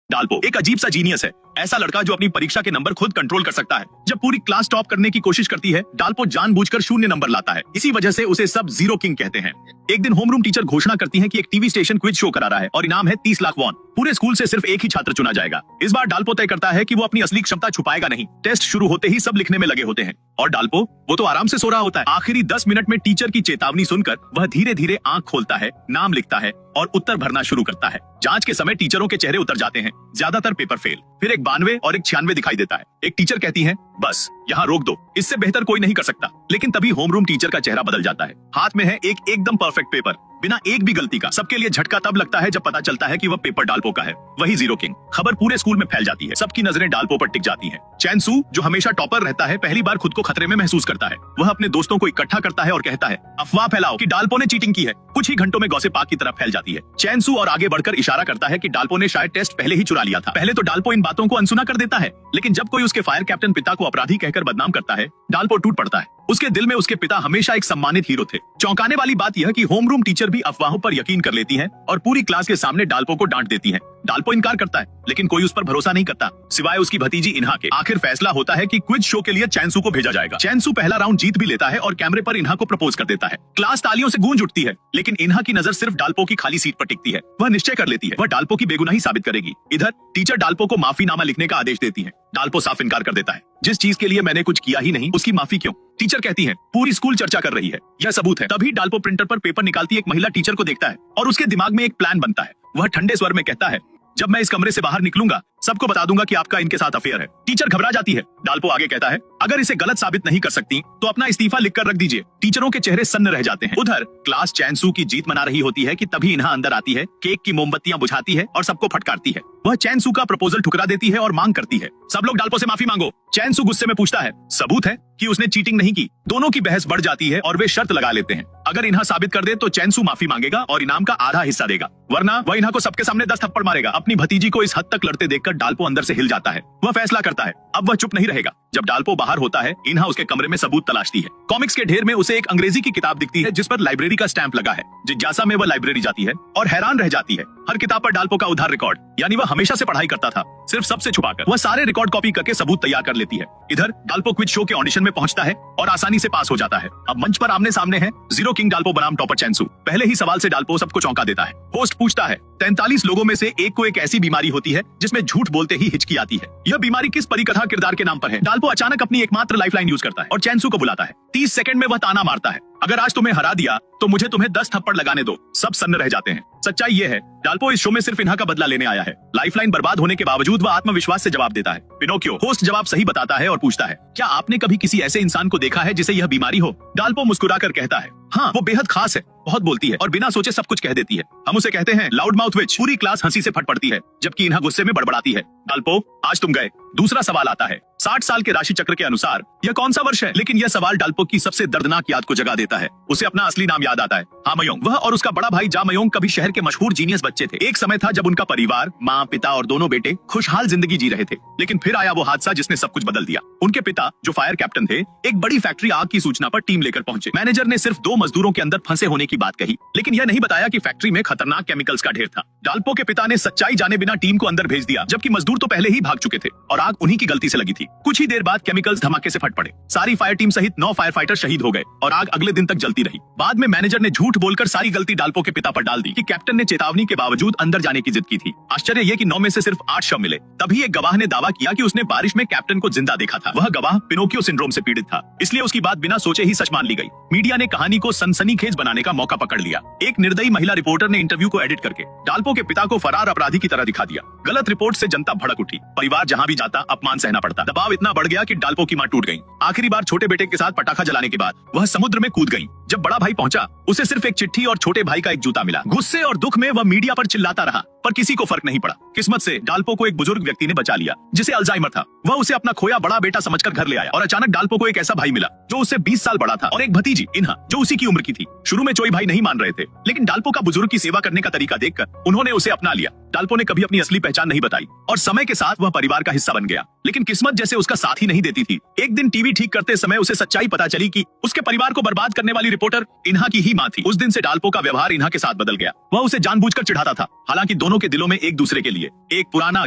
डाल्पो एक अजीब सा जीनियस है, ऐसा लड़का जो अपनी परीक्षा के नंबर खुद कंट्रोल कर सकता है। जब पूरी क्लास टॉप करने की कोशिश करती है, डाल्पो जानबूझकर शून्य नंबर लाता है। इसी वजह से उसे सब जीरो किंग कहते हैं। एक दिन होमरूम टीचर घोषणा करती है कि एक टीवी स्टेशन क्विज शो करा रहा है और इनाम है 30 लाख वॉन। पूरे स्कूल से सिर्फ एक ही छात्र चुना जाएगा। इस बार डाल्पो तय करता है कि वो अपनी असली क्षमता छुपाएगा नहीं। टेस्ट शुरू होते ही सब लिखने में लगे होते हैं और डाल्पो वो तो आराम से सो रहा होता है। आखिरी 10 मिनट में टीचर की चेतावनी सुनकर वह धीरे धीरे आंख खोलता है, नाम लिखता है और उत्तर भरना शुरू करता है। जांच के समय टीचरों के चेहरे उतर जाते हैं, ज्यादातर पेपर फेल। फिर एक 92 और एक 96 दिखाई देता है। एक टीचर कहती है, बस यहाँ रोक दो, इससे बेहतर कोई नहीं कर सकता। लेकिन तभी होमरूम टीचर का चेहरा बदल जाता है। हाथ में है एक एकदम परफेक्ट पेपर, बिना एक भी गलती का। सबके लिए झटका तब लगता है जब पता चलता है कि वह पेपर डाल्पो का है, वही जीरो किंग। खबर पूरे स्कूल में फैल जाती है। सबकी नजरें डाल्पो पर टिक जाती हैं। चैन सू, जो हमेशा टॉपर रहता है, पहली बार खुद को खतरे में महसूस करता है। वह अपने दोस्तों को इकट्ठा करता है और कहता है, अफवाह फैलाओ कि डाल्पो ने चीटिंग की है। कुछ ही घंटों में गॉसिप आग की तरफ फैल जाती है। चैन सू और आगे बढ़कर इशारा करता है कि डाल्पो ने शायद टेस्ट पहले ही चुरा लिया था। पहले तो डाल्पो इन बातों को अनसुना कर देता है, लेकिन जब कोई उसके फायर कैप्टन पिता को अपराधी कहकर बदनाम करता है, डाल्पो टूट पड़ता है। उसके दिल में उसके पिता हमेशा एक सम्मानित हीरो थे। चौंकाने वाली बात यह कि होमरूम टीचर भी अफवाहों पर यकीन कर लेती है और पूरी क्लास के सामने डाल्पो को डांट देती है। डाल्पो इनकार करता है, लेकिन कोई उस पर भरोसा नहीं करता, सिवाय उसकी भतीजी इन्हा के। आखिर फैसला होता है कि क्विज शो के लिए चैनसू को भेजा जाएगा। चैनसू पहला राउंड जीत भी लेता है और कैमरे पर इन्हा को प्रपोज कर देता है। क्लास तालियों से गूंज उठती है, लेकिन इन्हा की नजर सिर्फ डाल्पो की खाली सीट पर टिकती है। वह निश्चय कर लेती है, वह डाल्पो की बेगुनाही साबित करेगी। इधर टीचर डाल्पो को माफीनामा लिखने का आदेश देती है। डाल्पो साफ इनकार कर देता है, जिस चीज के लिए मैंने कुछ किया ही नहीं, उसकी माफी क्यों? टीचर कहती है, पूरी स्कूल चर्चा कर रही है, यह सबूत है। तभी डाल्पो प्रिंटर पर पेपर निकालती एक महिला टीचर को देखता है और उसके दिमाग में एक प्लान बनता है। वह ठंडे स्वर में कहता है, जब मैं इस कमरे से बाहर निकलूंगा, सबको बता दूंगा कि आपका इनके साथ अफेयर है। टीचर घबरा जाती है। डाल्पो आगे कहता है, अगर इसे गलत साबित नहीं कर सकती तो अपना इस्तीफा लिखकर रख दीजिए। टीचरों के चेहरे सन्न रह जाते हैं। उधर क्लास चैनसू की जीत मना रही होती है कि तभी इन्हा अंदर आती है, केक की मोमबत्तियां बुझाती है और सबको फटकारती है। वह चैनसू का प्रपोजल ठुकरा देती है और मांग करती है, सब लोग डाल्पो से माफी मांगो। चैनसू गुस्से में पूछता है, सबूत है कि उसने चीटिंग नहीं की। दोनों की बहस बढ़ जाती है और वे शर्त लगा लेते हैं, अगर इन्हा साबित कर दे तो चैनसू माफी मांगेगा और इनाम का आधा हिस्सा देगा, वरना वह इन्हा को सबके सामने 10 थप्पड़ मारेगा। अपनी भतीजी को इस हद तक लड़ते देखकर डाल्पो अंदर से हिल जाता है। वह फैसला करता है, अब वह चुप नहीं रहेगा। जब डाल्पो बाहर होता है, इन्हा उसके कमरे में सबूत तलाशती है। कॉमिक्स के ढेर में उसे एक अंग्रेजी की किताब दिखती है जिस पर लाइब्रेरी का स्टैंप लगा है। जिज्ञासा में वह लाइब्रेरी जाती है और हैरान रह जाती है। हर किताब पर डाल्पो का उधार रिकॉर्ड, यानी वह हमेशा से पढ़ाई करता था, सिर्फ सबसे छुपाकर। वह सारे रिकॉर्ड कॉपी करके सबूत तैयार कर लेती है। इधर डाल्पो क्विज शो के ऑडिशन में पहुंचता है और आसानी से पास हो जाता है। अब मंच पर आमने सामने है जीरो किंग डाल्पो बनाम टॉपर चैनसू। पहले ही सवाल से डाल्पो सबको चौंका देता है। होस्ट पूछता है, 43 लोगों में से एक को एक ऐसी बीमारी होती है जिसमें झूठ बोलते ही हिचकी आती है। यह बीमारी किस परिकथा किरदार के नाम पर है? डाल्पो अचानक अपनी एकमात्र लाइफलाइन यूज करता है और चैनसू को बुलाता है। 30 सेकंड में वह ताना मारता है, अगर आज तुम्हें हरा दिया तो मुझे तुम्हें 10 थप्पड़ लगाने दो। सब सन्न रह जाते हैं। सच्चाई ये है, डाल्पो इस शो में सिर्फ इन्हा का बदला लेने आया है। लाइफलाइन बर्बाद होने के बावजूद वह आत्मविश्वास से जवाब देता है। पिनोकियो। होस्ट जवाब सही बताता है और पूछता है, क्या आपने कभी किसी ऐसे इंसान को देखा है जिसे यह बीमारी हो? डाल्पो मुस्कुराकर कहता है, हाँ, वो बेहद खास है, बहुत बोलती है और बिना सोचे सब कुछ कह देती है। हम उसे कहते हैं लाउड माउथ विच। पूरी क्लास हंसी से फट पड़ती है, जबकि इन्हा गुस्से में बड़बड़ाती है, डाल्पो आज तुम गए। दूसरा सवाल आता है, 60 साल के राशि चक्र के अनुसार यह कौन सा वर्ष है? लेकिन यह सवाल डाल्पो की सबसे दर्दनाक याद को जगा देता है। उसे अपना असली नाम याद आता है, हामयोंग। वह और उसका बड़ा भाई जामयोंग कभी शहर के मशहूर जीनियस बच्चे थे। एक समय था जब उनका परिवार, माँ, पिता और दोनों बेटे खुशहाल जिंदगी जी रहे थे। लेकिन फिर आया वो हादसा जिसने सब कुछ बदल दिया। उनके पिता, जो फायर कैप्टन थे, एक बड़ी फैक्ट्री आग की सूचना पर टीम लेकर पहुंचे। मैनेजर ने सिर्फ 2 मजदूरों के अंदर फंसे होने की बात कही, लेकिन यह नहीं बताया कि फैक्ट्री में खतरनाक केमिकल्स का ढेर था। डाल्पो के पिता ने सच्चाई जाने बिना टीम को अंदर भेज दिया, जबकि मजदूर तो पहले ही भाग चुके थे और आग उन्हीं की गलती से लगी थी। कुछ ही देर बाद केमिकल्स धमाके से फट पड़े। सारी फायर टीम सहित 9 फायर फाइटर शहीद हो गए और आग अगले दिन तक जलती रही। बाद में मैनेजर ने झूठ बोलकर सारी गलती डाल्पो के पिता पर डाल दी कि कैप्टन ने चेतावनी के बावजूद अंदर जाने की जिद की थी। आश्चर्य ये कि 9 में से सिर्फ 8 शव मिले। तभी एक गवाह ने दावा किया कि उसने बारिश में कैप्टन को जिंदा देखा था। वह गवाह पिनोकियो सिंड्रोम से पीड़ित था, इसलिए उसकी बात बिना सोचे ही सच मान ली गई। मीडिया ने कहानी को सनसनीखेज बनाने का मौका पकड़ लिया। एक निर्दयी महिला रिपोर्टर ने इंटरव्यू को एडिट करके डाल्पो के पिता को फरार अपराधी की तरह दिखा दिया। गलत रिपोर्ट से जनता भड़क उठी। परिवार जहां भी जाता अपमान सहना पड़ता। दबाव इतना बढ़ गया कि डाल्पो की मां टूट गई। आखिरी बार छोटे बेटे के साथ पटाखा जलाने के बाद वह समुद्र में कूद गई। जब बड़ा भाई पहुंचा, उसे सिर्फ एक चिट्ठी और छोटे भाई का एक जूता मिला। गुस्से और दुख में वह मीडिया पर चिल्लाता रहा, पर किसी को फर्क नहीं पड़ा। किस्मत से डाल्पो को एक बुजुर्ग व्यक्ति ने बचा लिया, जिसे अल्जाइमर था। वह उसे अपना खोया बड़ा बेटा समझकर घर ले आया और अचानक डाल्पो को एक ऐसा भाई मिला जो उससे 20 साल बड़ा था और एक भतीजी इन्हा जो उसी की उम्र की थी। शुरू में चोई भाई नहीं मान रहे थे, लेकिन डाल्पो का बुजुर्ग की सेवा करने का तरीका देखकर उन्होंने उसे अपना लिया। डाल्पो ने कभी अपनी असली पहचान नहीं बताई और समय के साथ वह परिवार का हिस्सा बन गया। लेकिन किस्मत जैसे उसका साथ ही नहीं देती थी। एक दिन टीवी ठीक करते समय उसे सच्चाई पता चली कि उसके परिवार को बर्बाद करने वाली रिपोर्टर इन्हा की ही मां थी। उस दिन से डाल्पो का व्यवहार इन्हा के साथ बदल गया। वह उसे जानबूझकर चिढ़ाता था, हालांकि दोनों के दिलों में एक दूसरे के लिए एक पुराना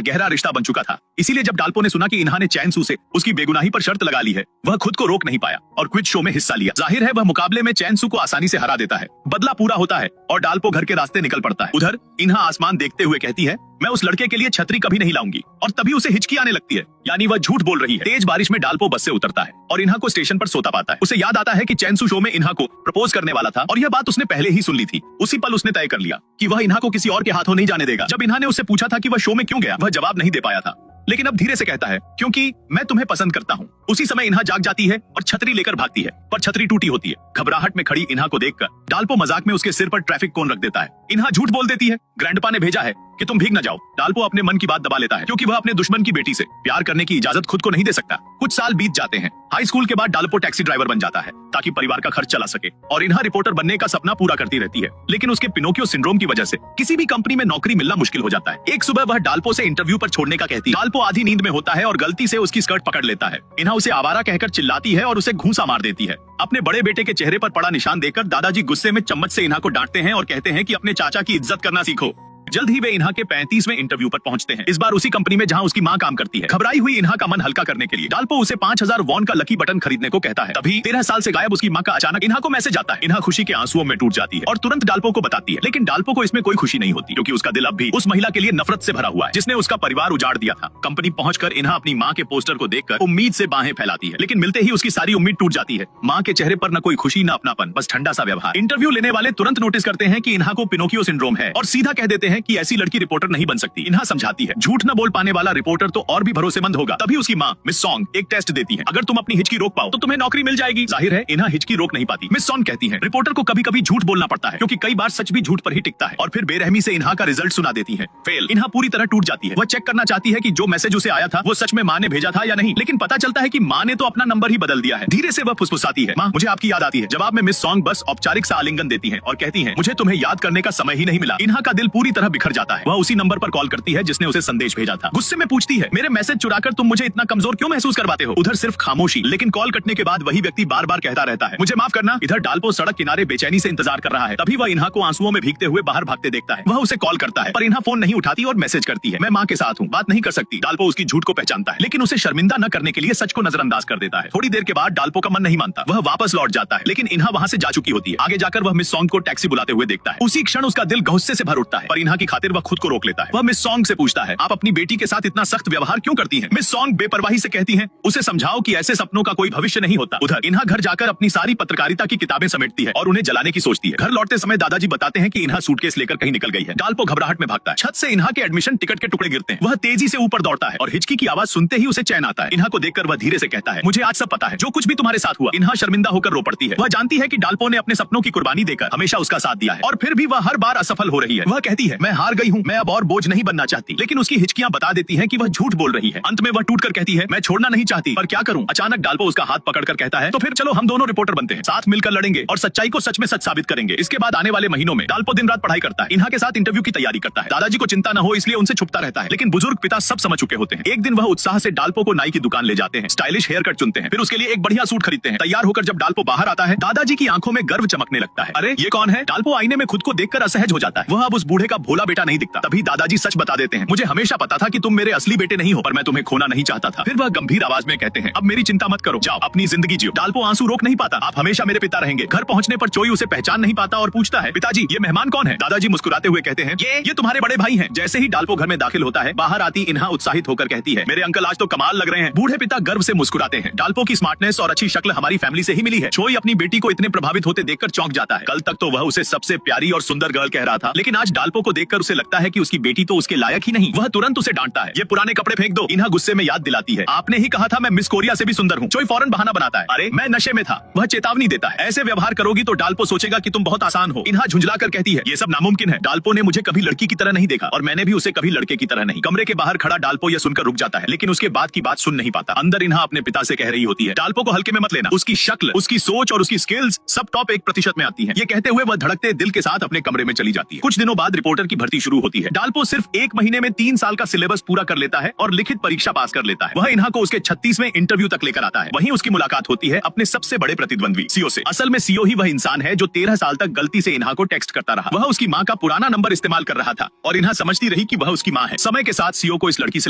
गहरा रिश्ता बन चुका था। इसीलिए जब डाल्पो ने सुना कि इन्हा ने चैनसू से उसकी बेगुनाही पर शर्त लगा ली है, वह खुद को रोक नहीं पाया और क्विज शो में हिस्सा लिया। जाहिर है वह मुकाबले में चैनसू को आसानी से हरा देता है। बदला पूरा होता है और डाल्पो घर के रास्ते निकल पड़ता है। उधर इन्हा आसमान देखते हुए कहती है, मैं उस लड़के के लिए छतरी कभी नहीं लाऊंगी, और तभी उसे हिचकी आने लगती है, यानी वह झूठ बोल रही है। तेज बारिश में डाल्पो बस से उतरता है और इन्हा को स्टेशन पर सोता पाता है। उसे याद आता है कि चैनसू शो में इन्हा को प्रपोज करने वाला था और यह बात उसने पहले ही सुन ली थी। उसी पल उसने तय कर लिया कि वह इन्हा को किसी और के हाथों नहीं जाने देगा। जब इन्हा ने उससे पूछा था कि वह शो में क्यों गया, वह जवाब नहीं दे पाया था, लेकिन अब धीरे से कहता है, क्योंकि मैं तुम्हें पसंद करता हूँ। उसी समय इन्हा जाग जाती है और छतरी लेकर भागती है, पर छतरी टूटी होती है। घबराहट में खड़ी इन्हा को देखकर डाल्पो मजाक में उसके सिर पर ट्रैफिक कोन रख देता है। इन्हा झूठ बोल देती है, ग्रैंडपा ने भेजा है कि तुम भीग न जाओ। डाल्पो अपने मन की बात दबा लेता है, क्योंकि वह अपने दुश्मन की बेटी से प्यार करने की इजाजत खुद को नहीं दे सकता। कुछ साल बीत जाते हैं। हाई स्कूल के बाद डाल्पो टैक्सी ड्राइवर बन जाता है ताकि परिवार का खर्च चला सके, और इन्हा रिपोर्टर बनने का सपना पूरा करती रहती है। लेकिन उसके पिनोकियो सिंड्रोम की वजह से किसी भी कंपनी में नौकरी मिलना मुश्किल हो जाता है। एक सुबह वह डाल्पो से इंटरव्यू पर छोड़ने का कहती है। डाल्पो आधी नींद में होता है और गलती से उसकी स्कर्ट पकड़ लेता है। इन्हा उसे आवारा कहकर चिल्लाती है और उसे घूंसा मार देती है। अपने बड़े बेटे के चेहरे पर पड़ा निशान देखकर दादाजी गुस्से में चम्मच से इन्हा को डांटते हैं और कहते हैं कि अपने चाचा की इज्जत करना सीखो। जल्द ही वे इन्हा के 35वें इंटरव्यू पर पहुंचते हैं, इस बार उसी कंपनी में जहां उसकी मां काम करती है। घबराई हुई इन्हा का मन हल्का करने के लिए डाल्पो उसे 5000 वॉन का लकी बटन खरीदने को कहता है। तभी 13 साल से गायब उसकी मां का अचानक इन्हा को मैसेज आता है। इन्हा खुशी के आंसुओं में टूट जाती है और तुरंत डाल्पो को बताती है, लेकिन डाल्पो को इसमें कोई खुशी नहीं होती, क्योंकि उसका दिल अब भी उस महिला के लिए नफरत से भरा हुआ है जिसने उसका परिवार उजाड़ दिया था। कंपनी पहुंचकर इन्हा अपनी मां के पोस्टर को देखकर उम्मीद से बाहें फैलाती है, लेकिन मिलते ही उसकी सारी उम्मीद टूट जाती है। मां के चेहरे पर न कोई खुशी न अपनापन, बस ठंडा सा व्यवहार। इंटरव्यू लेने वाले तुरंत नोटिस करते हैं कि इन्हा को पिनोकियो सिंड्रोम है और सीधा कह देते हैं कि ऐसी लड़की रिपोर्टर नहीं बन सकती। इन्हा समझाती है, झूठ न बोल पाने वाला रिपोर्टर तो और भी भरोसेमंद होगा। तभी उसकी मां मिस सॉन्ग एक टेस्ट देती है, अगर तुम अपनी हिचकी रोक पाओ तो तुम्हें नौकरी मिल जाएगी। जाहिर है इन्हा हिचकी रोक नहीं पाती। मिस सॉन्ग कहती है, रिपोर्टर को कभी कभी झूठ बोलना पड़ता है, क्योंकि कई बार सच भी झूठ पर ही टिकता है, और फिर बेरहमी से इन्हा का रिजल्ट सुना देती है, फेल। इन्हा पूरी तरह टूट जाती है। वह चेक करना चाहती है कि जो मैसेज उसे आया था वो सच में मां ने भेजा था या नहीं, लेकिन पता चलता है कि मां ने तो अपना नंबर ही बदल दिया है। धीरे से वह फुसफुसाती है, मां मुझे आपकी याद आती है। जवाब में मिस सॉन्ग बस औपचारिक सा आलिंगन देती है और कहती है, मुझे तुम्हें याद करने का समय ही नहीं मिला। इन्हा का दिल पूरी तरह बिखर जाता है। वह उसी नंबर पर कॉल करती है जिसने उसे संदेश भेजा था। गुस्से में पूछती है, मेरे मैसेज चुराकर तुम मुझे इतना कमजोर क्यों महसूस करवाते हो? उधर सिर्फ खामोशी, लेकिन कॉल कटने के बाद वही व्यक्ति बार बार कहता रहता है, मुझे माफ करना। इधर डाल्पो सड़क किनारे बेचैनी से इंतजार कर रहा है। तभी वह इन्हा को आंसुओं में भीगते हुए बाहर भागते देखता है। वह उसे कॉल करता है, पर इन्हा फोन नहीं उठाती और मैसेज करती है, मैं मां के साथ हूँ, बात नहीं कर सकती। डाल्पो उसकी झूठ को पहचानता है, लेकिन उसे शर्मिंदा न करने के लिए सच को नजरअंदाज कर देता है। थोड़ी देर के बाद डाल्पो का मन नहीं मानता, वह वापस लौट जाता है, लेकिन इन्हा वहां से जा चुकी होती है। आगे जाकर वह मिस सॉन्ग को टैक्सी बुलाते हुए देखता है। उसी क्षण उसका दिल गुस्से से भर उठता है, पर इन्हा की खातिर वह खुद को रोक लेता है। वह मिस सॉन्ग से पूछता है, आप अपनी बेटी के साथ इतना सख्त व्यवहार क्यों करती हैं? मिस सॉन्ग बेपरवाही से कहती हैं, उसे समझाओ कि ऐसे सपनों का कोई भविष्य नहीं होता। उधर इन्हा घर जाकर अपनी सारी पत्रकारिता की किताबें समेटती है और उन्हें जलाने की सोचती है। घर लौटते समय दादाजी बताते हैं कि इन्हा सूटकेस लेकर कहीं निकल गई है। डाल्पो घबराहट में भागता है। छत से इन्हा के एडमिशन टिकट के टुकड़े गिरते हैं। वह तेजी से ऊपर दौड़ता है और हिचकी की आवाज सुनते ही उसे चैन आता है। इन्हा को देखकर वह धीरे से कहता है, मुझे आज सब पता है, जो कुछ भी तुम्हारे साथ हुआ। इन्हा शर्मिंदा होकर रो पड़ती है। वह जानती है कि डाल्पो ने अपने सपनों की कुर्बानी देकर हमेशा उसका साथ दिया है, और फिर भी वह हर बार असफल हो रही है। वह कहती है, मैं हार गई हूँ, मैं अब और बोझ नहीं बनना चाहती। लेकिन उसकी हिचकियां बता देती हैं कि वह झूठ बोल रही है। अंत में वह टूटकर कहती है, मैं छोड़ना नहीं चाहती, पर क्या करूं? अचानक डाल्पो उसका हाथ पकड़कर कहता है, तो फिर चलो हम दोनों रिपोर्टर बनते हैं, साथ मिलकर लड़ेंगे और सच्चाई को सच में सच साबित करेंगे। इसके बाद आने वाले महीनों में डाल्पो दिन रात पढ़ाई करता है, इन्हा के साथ इंटरव्यू की तैयारी करता है। दादाजी को चिंता न हो इसलिए उनसे छुपता रहता है, लेकिन बुजुर्ग पिता सब समझ चुके होते हैं। एक दिन वह उत्साह से डाल्पो को नाई की दुकान ले जाते हैं, स्टाइलिश हेयर कट चुनते हैं, फिर उसके लिए एक बढ़िया सूट खरीदते हैं। तैयार होकर जब डाल्पो बाहर आता है, दादाजी की आंखों में गर्व चमकने लगता है। अरे ये कौन है? डाल्पो आईने में खुद को देखकर असहज हो जाता है। वह अब उस बूढ़े का भोला बेटा नहीं दिखता। तभी दादाजी सच बता देते हैं, मुझे हमेशा पता था कि तुम मेरे असली बेटे नहीं हो, पर मैं तुम्हें खोना नहीं चाहता था। फिर वह गंभीर आवाज में कहते हैं, अब मेरी चिंता मत करो, जाओ अपनी जिंदगी जियो। डाल्पो आंसू रोक नहीं पाता, आप हमेशा मेरे पिता रहेंगे। घर पहुंचने पर चोई उसे पहचान नहीं पाता और पूछता है, पिताजी ये मेहमान कौन है? दादाजी मुस्कुराते हुए कहते हैं, ये तुम्हारे बड़े भाई हैं। जैसे ही डाल्पो घर में दाखिल होता है, बाहर आती इन्हा उत्साहित होकर कहती है, मेरे अंकल आज तो कमाल लग रहे हैं। बूढ़े पिता गर्व से मुस्कुराते हैं। डाल्पो की स्मार्टनेस और अच्छी शक्ल हमारी फैमिली से ही मिली है। चोई अपनी बेटी को इतने प्रभावित होते देखकर चौंक जाता है। कल तक तो वह उसे सबसे प्यारी और सुंदर गर्ल कह रहा था, लेकिन आज डाल्पो को देखकर उसे लगता है कि उसकी बेटी तो उसके लायक ही नहीं। वह तुरंत उसे डांटता है, ये पुराने कपड़े फेंक दो। इन्हा गुस्से में याद दिलाती है, आपने ही कहा था मैं मिस कोरिया से भी सुंदर हूँ। चोई फौरन बहाना बनाता है, अरे मैं नशे में था। वह चेतावनी देता है, ऐसे व्यवहार करोगी तो डाल्पो सोचेगा कि तुम बहुत आसान हो। इन्हा झुंझलाकर कहती है, ये सब नामुमकिन है। डाल्पो ने मुझे कभी लड़की की तरह नहीं देखा और मैंने भी उसे कभी लड़के की तरह नहीं। कमरे के बाहर खड़ा डाल्पो यह सुनकर रुक जाता है, लेकिन उसके बाद की बात सुन नहीं पाता। अंदर इन्हा अपने पिता से कह रही होती है, डाल्पो को हल्के में मत लेना, उसकी शक्ल, उसकी सोच और उसकी स्किल्स सब टॉप 1% में आती है। ये कहते हुए वह धड़कते दिल के साथ अपने कमरे में चली जाती है। कुछ दिनों बाद रिपोर्टर की भर्ती शुरू होती है। डाल्पो सिर्फ 1 महीने में 3 साल का सिलेबस पूरा कर लेता है और लिखित परीक्षा पास कर लेता है। वह इन्हा को उसके 36वें इंटरव्यू तक लेकर आता है। वहीं उसकी मुलाकात होती है अपने सबसे बड़े प्रतिद्वंद्वी सीओ से। असल में सीओ ही वह इंसान है जो 13 साल तक गलती से इन्हा को टेक्स्ट करता रहा। वह उसकी माँ का पुराना नंबर इस्तेमाल कर रहा था और इन्हा समझती रही कि वह उसकी माँ है। समय के साथ सीओ को इस लड़की से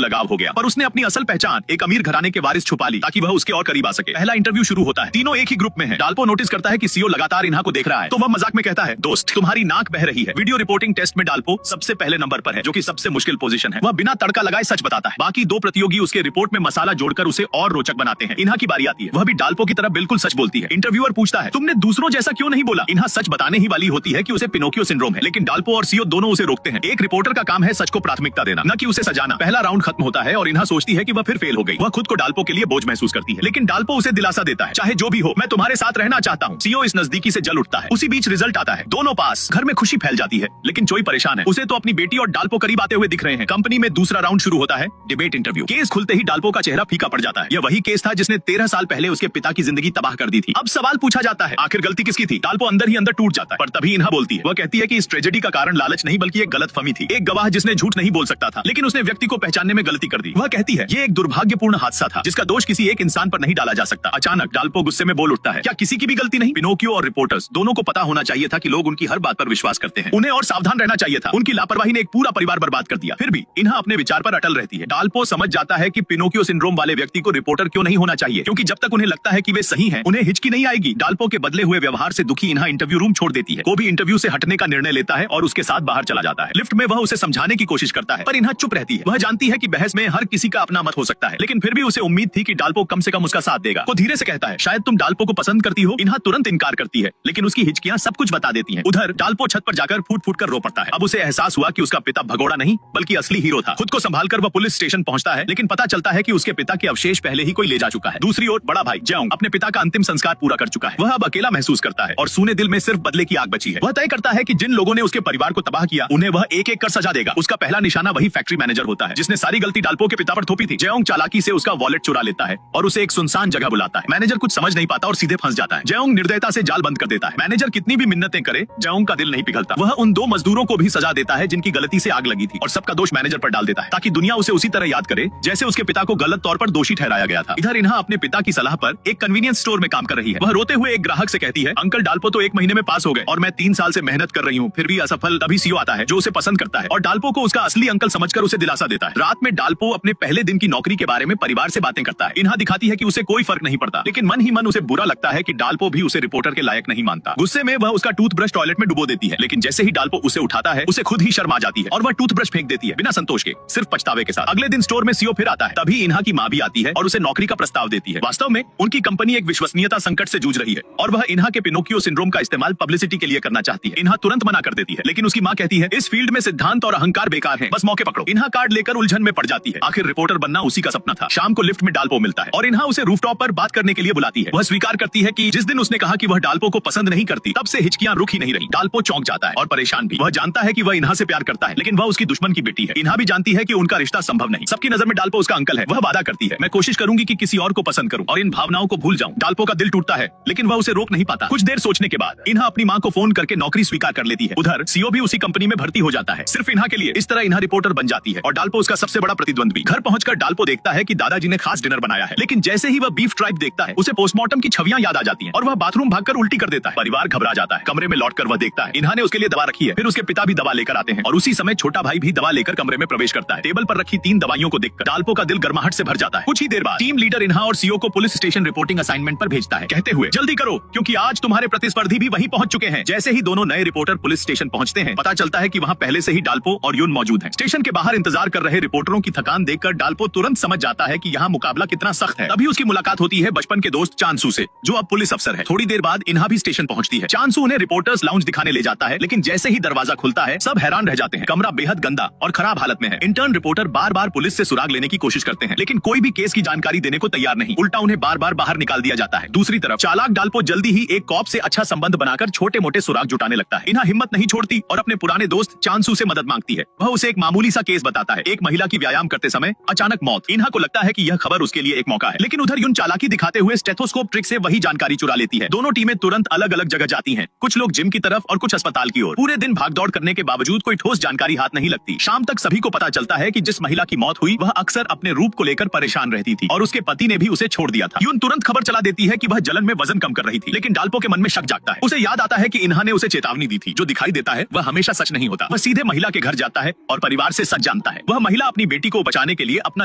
लगाव हो गया, पर उसने अपनी असल पहचान एक अमीर घराने के वारिस छुपा ली ताकि वह उसके और करीब आ सके। पहला इंटरव्यू शुरू होता है। तीनों एक ही ग्रुप में है। डाल्पो नोटिस करता है कि सीओ लगातार इन्हा को देख रहा है, तो वह मजाक में कहता है, दोस्त तुम्हारी नाक बह रही है। वीडियो रिपोर्टिंग टेस्ट में डाल्पो सबसे पहले नंबर पर है, जो कि सबसे मुश्किल पोजीशन है। वह बिना तड़का लगाए सच बताता है। बाकी 2 प्रतियोगी उसके रिपोर्ट में मसाला जोड़कर उसे और रोचक बनाते हैं। इन्हा की बारी आती है। वह भी डाल्पो की तरह बिल्कुल सच बोलती है। इंटरव्यूअर पूछता है, तुमने दूसरों जैसा क्यों नहीं बोला? इन्हा सच बताने ही वाली होती है कि उसे पिनोकियो सिंड्रोम है, लेकिन डाल्पो और सीओ दोनों उसे रोकते हैं। एक रिपोर्टर का काम है सच को प्राथमिकता देना, न कि उसे सजाना। पहला राउंड खत्म होता है और इन्हा सोचती है कि वह फिर फेल हो गई। वह खुद को डाल्पो के लिए बोझ महसूस करती है, लेकिन डाल्पो उसे दिलासा देता है, चाहे जो भी हो मैं तुम्हारे साथ रहना चाहता हूँ। सीओ इस नजदीकी से जल उठता है। उसी बीच रिजल्ट आता है, दोनों पास। घर में खुशी फैल जाती है, लेकिन जोई परेशान है। उसे तो अपनी बेटी और डाल्पो करीब आते हुए दिख रहे हैं। कंपनी में दूसरा राउंड शुरू होता है, डिबेट इंटरव्यू। केस खुलते ही डाल्पो का चेहरा फीका पड़ जाता है। यह वही केस था जिसने 13 साल पहले उसके पिता की जिंदगी तबाह कर दी थी। अब सवाल पूछा जाता है, आखिर गलती किसकी थी? डाल्पो अंदर ही अंदर टूट जाता है, पर तभी इन्हा बोलती है। वह कहती है कि इस ट्रेजेडी का कारण लालच नहीं बल्कि एक गलतफहमी थी। एक गवाह जिसने झूठ नहीं बोल सकता था, लेकिन उसने व्यक्ति को पहचानने में गलती कर दी। वह कहती है, ये एक दुर्भाग्यपूर्ण हादसा था जिसका दोष किसी एक इंसान पर नहीं डाला जा सकता। अचानक डाल्पो गुस्से में बोल उठता है, क्या किसी की भी गलती नहीं? पिनोकियो और रिपोर्टर्स दोनों को पता होना चाहिए था कि लोग उनकी हर बात पर विश्वास करते हैं। उन्हें और सावधान रहना चाहिए था। उनकी लापरवाही ने एक पूरा परिवार बर्बाद कर दिया। फिर भी इन्हा अपने विचार पर अटल रहती है। डाल्पो समझ जाता है कि पिनोकियो सिंड्रोम वाले व्यक्ति को रिपोर्टर क्यों नहीं होना चाहिए, क्योंकि जब तक उन्हें लगता है कि वे सही हैं, उन्हें हिचकी नहीं आएगी। डाल्पो के बदले हुए व्यवहार से दुखी इन्हा इंटरव्यू रूम छोड़ देती है। वो भी इंटरव्यू से हटने का निर्णय लेता है और उसके साथ बाहर चला जाता है। लिफ्ट में वह उसे समझाने की कोशिश करता है, पर इन्हा चुप रहती है। वह जानती है कि बहस में हर किसी का अपना मत हो सकता है, लेकिन फिर भी उसे उम्मीद थी कि डाल्पो कम से कम उसका साथ देगा। वो धीरे से कहता है, शायद तुम डाल्पो को पसंद करती हो। इन्हा तुरंत इनकार करती है, लेकिन उसकी हिचकियां सब कुछ बता देती हैं। उधर डाल्पो छत पर जाकर फूट फूट कर रो पड़ता है। अब उसे एहसास हुआ कि उसका पिता भगोड़ा नहीं बल्कि असली हीरो था। खुद को संभालकर वह पुलिस स्टेशन पहुंचता है, लेकिन पता चलता है कि उसके पिता के अवशेष पहले ही कोई ले जा चुका है। दूसरी ओर बड़ा भाई जेओंग अपने पिता का अंतिम संस्कार पूरा कर चुका है। वह अब अकेला महसूस करता है और सूने दिल में सिर्फ बदले की आग बची है। वह तय करता है कि जिन लोगों ने उसके परिवार को तबाह किया, उन्हें वह एक एक कर सजा देगा। उसका पहला निशाना वही फैक्ट्री मैनेजर होता है जिसने सारी गलती डाल्पो के पिता पर थोपी थी। जेओंग चालाकी से उसका वॉलेट चुरा लेता है और उसे एक सुनसान जगह बुलाता है। मैनेजर कुछ समझ नहीं पाता और सीधे फंस जाता है। जेओंग निर्दयता से जाल बंद कर देता है। मैनेजर कितनी भी मिन्नतें करे, जेओंग का दिल नहीं पिघलता। वह उन 2 मजदूरों को भी सजा देता है जिनकी गलती से आग लगी थी और सबका दोष मैनेजर पर डाल देता है, ताकि दुनिया उसे उसी तरह याद करे जैसे उसके पिता को गलत तौर पर दोषी ठहराया गया था। इधर इन्हा अपने पिता की सलाह पर एक कन्वीनियंस स्टोर में काम कर रही है। वह रोते हुए एक ग्राहक से कहती है, अंकल डाल्पो तो 1 महीने में पास हो गए और मैं 3 साल से मेहनत कर रही हूँ, फिर भी असफल। तभी सीओ आता है जो उसे पसंद करता है और डाल्पो को उसका असली अंकल समझकर उसे दिलासा देता है। रात में डाल्पो अपने पहले दिन की नौकरी के बारे में परिवार से बातें करता है। इन्हा दिखाती है कि उसे कोई फर्क नहीं पड़ता, लेकिन मन ही मन उसे बुरा लगता है कि डाल्पो भी उसे रिपोर्टर के लायक नहीं मानता। गुस्से में वह उसका टूथब्रश टॉयलेट में डुबो देती है, लेकिन जैसे ही डाल्पो उसे उठाता है, उसे खुद ही शर्म आ जाती है और वह टूथब्रश फेंक देती है, बिना संतोष के, सिर्फ पछतावे के साथ। अगले दिन स्टोर में सीओ फिर आता है। तभी इन्हा की माँ भी आती है और उसे नौकरी का प्रस्ताव देती है। वास्तव में उनकी कंपनी एक विश्वसनीयता संकट से जूझ रही है और वह इन्हा के पिनोकियो सिंड्रोम का इस्तेमाल पब्लिसिटी के लिए करना चाहती है। इन्हा तुरंत मना कर देती है, लेकिन उसकी माँ कहती है, इस फील्ड में सिद्धांत और अहंकार बेकार हैं, बस मौके पकड़ो। इन्हा कार्ड लेकर उलझन में पड़ जाती है। आखिर रिपोर्टर बनना उसी का सपना था। शाम को लिफ्ट में डाल्पो मिलता है और इन्हा उसे रूफटॉप पर बात करने के लिए बुलाती है। वह स्वीकार करती है कि जिस दिन उसने कहा कि वह डाल्पो को पसंद नहीं करती, तब से हिचकियां रुक ही नहीं रही। डाल्पो चौंक जाता है और परेशान भी। वह जानता है कि वह इन्हा से प्यार करता है, लेकिन वह उसकी दुश्मन की बेटी है। इन्हा भी जानती है कि उनका रिश्ता संभव नहीं। सबकी नजर में डाल्पो उसका अंकल है। वह वादा करती है, मैं कोशिश करूंगी कि किसी और को पसंद करूं और इन भावनाओं को भूल जाऊं। डाल्पो का दिल टूटता है, लेकिन वह उसे रोक नहीं पाता। कुछ देर सोचने के बाद इन्हा अपनी माँ को फोन करके नौकरी स्वीकार कर लेती है। उधर सीओ भी उसी कंपनी में भर्ती हो जाता है, सिर्फ इन्हा के लिए। इस तरह इन्हा रिपोर्टर बन जाती है और डाल्पो उसका सबसे बड़ा प्रतिद्वंद्वी। घर पहुंचकर डाल्पो देखता है कि दादाजी ने खास डिनर बनाया है, लेकिन जैसे ही वह बीफ ट्राइब देखता है, उसे पोस्टमार्टम की छवियां याद आ जाती हैं और वह बाथरूम भागकर उल्टी कर देता है। परिवार घबरा जाता है। कमरे में लौटकर वह देखता है इन्हा ने उसके लिए दवा रखी है। फिर उसके पिता भी दवा लेकर आते हैं और उसी समय छोटा भाई भी दवा लेकर कमरे में प्रवेश करता है। टेबल पर रखी 3 दवाइयों को देखकर डाल्पो का दिल गर्माहट से भर जाता है। कुछ ही देर बाद टीम लीडर इन्हा और सीओ को पुलिस स्टेशन रिपोर्टिंग असाइनमेंट पर भेजता है, कहते हुए, जल्दी करो क्योंकि आज तुम्हारे प्रतिस्पर्धी भी वहीं पहुंच चुके हैं। जैसे ही दोनों नए रिपोर्टर पुलिस स्टेशन पहुंचते हैं, पता चलता है कि वहां पहले से ही डाल्पो और यून मौजूद हैं। स्टेशन के बाहर इंतजार कर रहे रिपोर्टरों की थकान देखकर डाल्पो तुरंत समझ जाता है कि यहाँ मुकाबला कितना सख्त है। तभी उसकी मुलाकात होती है बचपन के दोस्त चांसू से, जो अब पुलिस अफसर है। थोड़ी देर बाद इन्हा भी स्टेशन पहुंचती है। चांसू उन्हें रिपोर्टर्स लाउंज दिखाने ले जाता है, लेकिन जैसे ही दरवाजा खुलता है, सब हैरान रह जाते हैं। कमरा बेहद गंदा और खराब हालत में है। इंटर्न रिपोर्टर बार बार पुलिस से सुराग लेने की कोशिश करते हैं, लेकिन कोई भी केस की जानकारी देने को तैयार नहीं। उल्टा उन्हें बार बार बाहर निकाल दिया जाता है। दूसरी तरफ चालाक डाल्पो जल्दी ही एक कॉप से अच्छा संबंध बनाकर छोटे मोटे सुराग जुटाने लगता है। इन्हा हिम्मत नहीं छोड़ती और अपने पुराने दोस्त चांसू से मदद मांगती है। वह उसे एक मामूली सा केस बताता है, एक महिला की व्यायाम करते समय अचानक मौत। इन्हा को लगता है कि यह खबर उसके लिए एक मौका है, लेकिन उधर यून चालाकी दिखाते हुए स्टेथोस्कोप ट्रिक से वही जानकारी चुरा लेती है। दोनों टीमें तुरंत अलग अलग जगह जाती हैं, कुछ लोग जिम की तरफ और कुछ अस्पताल की ओर। पूरे दिन भागदौड़ करने के बावजूद कोई ठोस जानकारी हाथ नहीं लगती। शाम तक सभी को पता चलता है कि जिस महिला की मौत हुई वह अक्सर अपने रूप को लेकर परेशान रहती थी और उसके पति ने भी उसे छोड़ दिया था। यून तुरंत खबर चला देती है कि वह जलन में वजन कम कर रही थी, लेकिन डाल्पो के मन में शक जागता है। उसे याद आता है कि इन्हा ने उसे चेतावनी दी थी, जो दिखाई देता है वह हमेशा सच नहीं होता। वह सीधे महिला के घर जाता है और परिवार से सच जानता है। वह महिला अपनी बेटी को बचाने के लिए अपना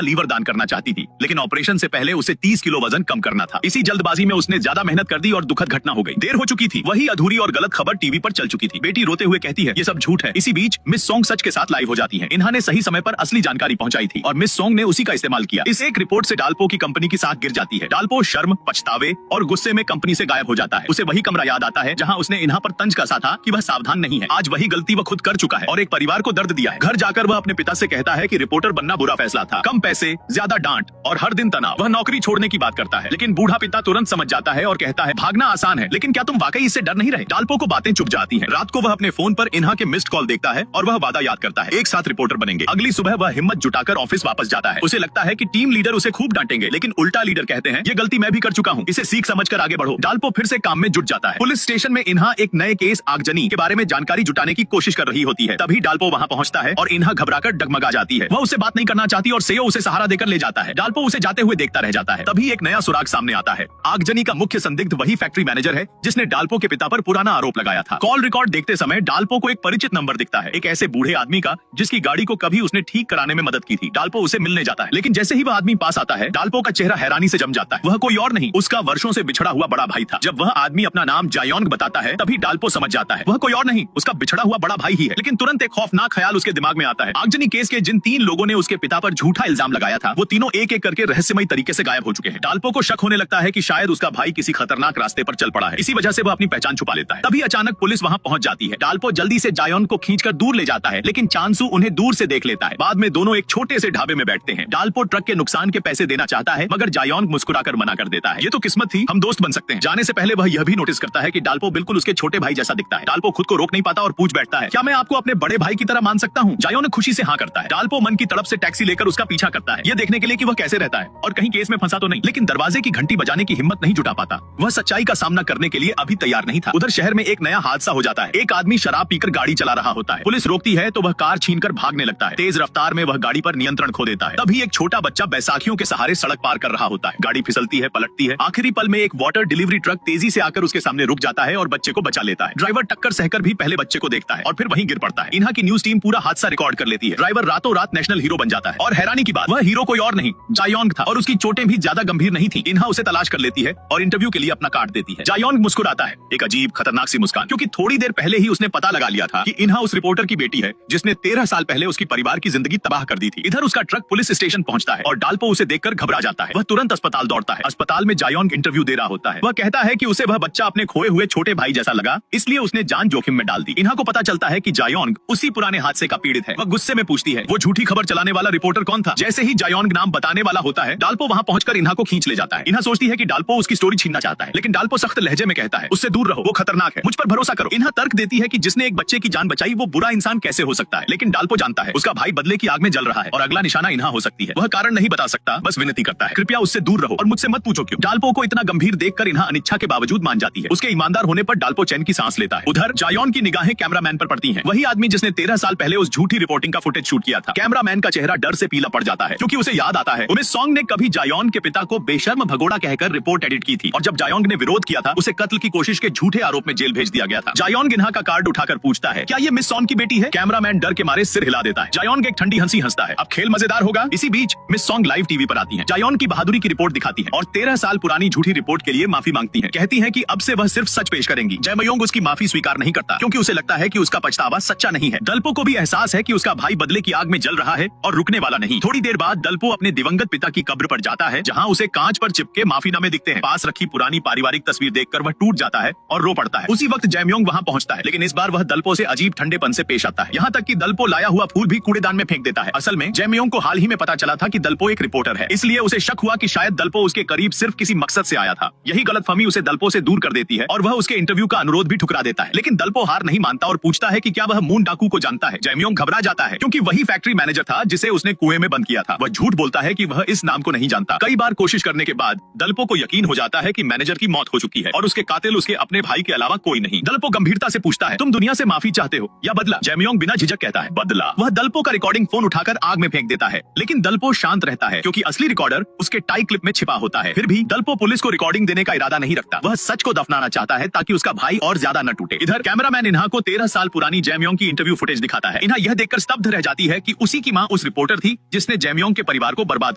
लीवर दान करना चाहती थी, लेकिन ऑपरेशन से पहले उसे 30 किलो वजन कम करना था। इसी जल्दबाजी में उसने ज्यादा मेहनत कर दी और दुखद घटना हो गई। देर हो चुकी थी। वही अधूरी और गलत खबर टीवी पर चल चुकी थी। बेटी रोते हुए कहती है ये सब झूठ है। इसी बीच मिस सोंग सच के साथ लाइव हो जाती है। इन्हा ने सही समय पर असली जानकारी पहुंचाई थी और मिस सोंग ने उसी का इस्तेमाल किया। इस एक रिपोर्ट से डाल्पो की कंपनी की साख गिर जाती है। डाल्पो शर्म, पछतावे और गुस्से में कंपनी से गायब हो जाता है। उसे वही कमरा याद आता है जहां उसने इन्हा पर तंज कसा था कि वह सावधान नहीं है। आज वही गलती वह खुद कर चुका है और एक परिवार को दर्द दिया है। घर जाकर वह अपने पिता से कहता है कि रिपोर्टर बनना बुरा फैसला था, कम पैसे, ज्यादा डांट और हर दिन तनाव। वह नौकरी छोड़ने की बात करता है, लेकिन बूढ़ा पिता तुरंत समझ जाता है और कहता है भागना आसान है, लेकिन क्या तुम वाकई इससे डर नहीं रहे? डाल्पो को बातें चुप जाती हैं। रात को वह अपने फोन पर इन्हा के मिस्ड कॉल देखता है और वह वादा याद करता है, एक साथ रिपोर्टर बनेंगे। अगली सुबह वह हिम्मत जुटाकर ऑफिस वापस जाता है। उसे लगता है कि टीम लीडर उसे खूब डांटेंगे, लेकिन उल्टा लीडर कहते हैं ये गलती मैं भी कर चुका हूँ, इसे सीख समझकर आगे बढ़ो। डाल्पो फिर से काम में जुट जाता है। पुलिस स्टेशन में इन्हा एक नए केस आगजनी के बारे में जानकारी जुटाने की कोशिश कर रही होती है। तभी डाल्पो वहाँ पहुँचता है और इन्हा घबराकर डगमगा जाती है। वह उससे बात नहीं करना चाहती और सेयो उसे सहारा देकर ले जाता है। डाल्पो उसे जाते हुए देखता रह जाता है। तभी एक नया सुराग सामने आता है। आगजनी का मुख्य संदिग्ध वही फैक्ट्री मैनेजर है जिसने डाल्पो के पिता पर पुराना आरोप लगाया था। कॉल रिकॉर्ड देखते समय डाल्पो को एक परिचित नंबर दिखता है, एक ऐसे बूढ़े आदमी का जिसकी गाड़ी को कभी उसने ठीक कराने में मदद की थी। डाल्पो उसे मिलने जाता है, लेकिन जैसे ही वह आदमी पास आता है डाल्पो का चेहरा हैरानी से जम जाता है। वह कोई और नहीं, उसका वर्षों से बिछड़ा हुआ बड़ा भाई था। जब वह आदमी अपना नाम जायोंग बताता है तभी डाल्पो समझ जाता है वह कोई और नहीं, उसका बिछड़ा हुआ बड़ा भाई ही है। लेकिन तुरंत एक खौफनाक ख्याल उसके दिमाग में आता है। आगजनी केस के जिन 3 लोगों ने उसके पिता पर झूठा इल्जाम लगाया था वो तीनों एक एक करके रहस्यमयी तरीके से गायब हो चुके हैं। डाल्पो को शक होने लगता है कि शायद उसका भाई किसी खतरनाक रास्ते पर चल पड़ा है। इसी वजह से वह अपनी पहचान छुपा लेता है। तभी अचानक पुलिस वहां पहुंच जाती है। डाल्पो जल्दी से जायोंग को खींचकर दूर ले जाता है, लेकिन चांसू उन्हें दूर से देख लेता है। बाद में दोनों एक छोटे से ढाबे में बैठते हैं। डाल्पो ट्रक के नुकसान के पैसे देना चाहता है, मगर जायोंग मुस्कुराकर मना कर देता है। ये तो किस्मत थी, हम दोस्त बन सकते हैं। जाने से पहले वह यह भी नोटिस करता है कि डाल्पो बिल्कुल उसके छोटे भाई जैसा दिखता है। डाल्पो खुद को रोक नहीं पाता और पूछ बैठता है क्या मैं आपको अपने बड़े भाई की तरह मान सकता हूँ? जायोंग खुशी से हाँ करता है। डाल्पो मन की तड़प से टैक्सी लेकर उसका पीछा करता है, यह देखने के लिए कि वह कैसे रहता है और कहीं केस में फंसा तो नहीं। लेकिन दरवाजे की घंटी बजाने की हिम्मत नहीं जुटा पाता। वह सच्चाई का सामना करने के लिए अभी तैयार नहीं था। उधर शहर में एक नया हादसा हो जाता है। एक आदमी शराब पीकर गाड़ी चला रहा होता है। पुलिस रोकती है तो वह कार छीनकर भागने लगता है। तेज रफ्तार में वह गाड़ी पर नियंत्रण खो देता है। तभी एक छोटा बच्चा बैसाखियों के सहारे सड़क पार कर रहा होता है। गाड़ी फिसलती है, पलटती है। आखिरी पल में एक वाटर डिलीवरी ट्रक तेजी से आकर उसके सामने रुक जाता है और बच्चे को बचा लेता है। ड्राइवर टक्कर सहकर भी पहले बच्चे को देखता है और फिर वहीं गिर पड़ता है। इन्हा की न्यूज टीम पूरा हादसा रिकॉर्ड कर लेती है। ड्राइवर रातों रात नेशनल हीरो बन जाता है और हैरानी की बात वह हीरो कोई और नहीं जायोंग था और उसकी चोटें भी ज्यादा गंभीर नहीं थी। इन्हा उसे तलाश कर लेती है और इंटरव्यू के लिए अपना कार्ड देती है। जायोंग मुस्कुराता है, एक अजीब खतरनाक सी मुस्कान, क्योंकि थोड़ी देर पहले ही उसने पता लगा लिया था कि इन्हा उस रिपोर्टर की बेटी है जिसने 13 साल पहले उसकी परिवार की जिंदगी तबाह कर दी थी। इधर उसका ट्रक पुलिस स्टेशन पहुंचता है और डाल्पो उसे देखकर घबरा जाता है। वह तुरंत अस्पताल दौड़ता है। अस्पताल में जायोंग इंटरव्यू दे रहा होता है। वह कहता है कि उसे वह बच्चा अपने खोए हुए छोटे भाई जैसा लगा, इसलिए उसने जान जोखिम में डाल दी। इन्हा को पता चलता है कि जायोंग उसी पुराने हादसे का पीड़ित है। वह गुस्से में पूछती है वो झूठी खबर चलाने वाला रिपोर्टर कौन था। जैसे ही जायोंग नाम बताने वाला होता है डाल्पो वहां पहुंचकर इन्हा को खींच ले जाता है। इन्हा सोचती है कि डाल्पो उसकी स्टोरी छीनना चाहता है, लेकिन डाल्पो सख्त लहजे में कहता है उससे दूर रहो, वो खतरनाक है, मुझ पर भरोसा करो। इन्हा तर्क देती है कि जिसने एक बच्चे की जान बचाई वो बुरा इंसान कैसे हो सकता है, लेकिन डाल्पो जानता है उसका भाई बदले की आग में जल रहा है और अगला निशाना इन्हा हो सकती है। वह कारण नहीं बता सकता, बस विनती करता है कृपया उससे दूर रहो और मुझसे मत पूछो क्यों। डाल्पो को इतना गंभीर देखकर इन्हा अनिच्छा के बावजूद मान जाती है। उसके ईमानदार होने पर डाल्पो चैन की सांस लेता है। उधर जायोंग की निगाहें कैमरामैन पर पड़ती हैं। वही आदमी जिसने 13 साल पहले उस झूठी रिपोर्टिंग का फुटेज शूट किया था। कैमरामैन का चेहरा डर से पीला पड़ जाता है क्योंकि उसे याद आता है मिस सोंग ने कभी जायोंग के पिता को बेशर्म भगोड़ा कहकर रिपोर्ट एडिट की थी और जब जायोंग ने विरोध किया था उसे कत्ल की कोशिश के झूठे आरोप में जेल भेज दिया गया था। जायोंग इन्हा का कार्ड उठाकर पूछता है क्या ये मिस सोंग की बेटी है? कैमरामैन डर के मारे सिर हिला देता है। जायोंग एक ठंडी हंसी हंसता है, अब खेल मजेदार होगा। इसी बीच मिस सोंग लाइव टीवी पर आती है। जायोंग की बहादुरी की रिपोर्ट दिखाती है और 13 साल पुरानी झूठी रिपोर्ट के लिए माफी मांगती है। कहती है कि अब से वह सिर्फ सच पेश करेंगी। जयमयोंग उसकी माफी स्वीकार नहीं करता क्योंकि उसे लगता है कि उसका पछतावा सच्चा नहीं है। दल्पो को भी एहसास है कि उसका भाई बदले की आग में जल रहा है और रुकने वाला नहीं। थोड़ी देर बाद दल्पो अपने दिवंगत पिता की कब्र पर जाता है जहाँ उसे कांच पर चिपके माफीनामे दिखते हैं। पास रखी पुरानी पारिवारिक तस्वीर देखकर वह टूट जाता है और रो पड़ता है। उसी वक्त जयमयोंग वहाँ पहुँचता है, लेकिन इस बार वह दल्पो से अजीब ठंडेपन से पेश आता है। यहाँ तक कि दल्पो लाया हुआ फूल भी कूड़ेदान में फेंक देता है। असल में जयमयोंग को हाल ही में पता चला था कि दल्पो एक रिपोर्टर है, इसलिए उसे शक हुआ कि शायद दल्पो उसके करीब सिर्फ किसी मकसद से आया था। यही गलतफहमी उसे दल्पो से दूर कर देती है और वह उसके इंटरव्यू का अनुरोध भी ठुकरा देता है। लेकिन दल्पो हार नहीं मानता और पूछता है कि क्या वह मून डाकू को जानता है। जयमयोंग घबरा जाता है क्योंकि वही फैक्ट्री मैनेजर था जिसे उसने कुएं में बंद किया था। वह झूठ बोलता है कि वह इस नाम को नहीं जानता। कई बार कोशिश करने के बाद दल्पो को यकीन हो जाता है कि मैनेजर की मौत हो चुकी है और उसके कातिल उसके अपने भाई के अलावा कोई नहीं। दल्पो गंभीरता से पूछता है तुम दुनिया से माफी चाहते हो या बदला। जेमयोंग बिना झिझक कहता है बदला। वह दल्पो का रिकॉर्डिंग फोन उठाकर आग में फेंक देता है, लेकिन दल्पो शांत रहता है क्योंकि असली रिकॉर्डर उसके टाई क्लिप में छिपा होता है। फिर भी दल्पो पुलिस को रिकॉर्डिंग देने का इरादा नहीं रखता। वह सच को दफनाना चाहता है ताकि उसका भाई और ज्यादा न टूटे। इधर कैमरामैन इन्हा को 13 साल पुरानी जेमयोंग की इंटरव्यू फुटेज दिखाता है। इन्हा यह देखकर स्तब्ध रह जाती है कि उसी की मां उस रिपोर्टर थी जिसने जेमयोंग के परिवार को बर्बाद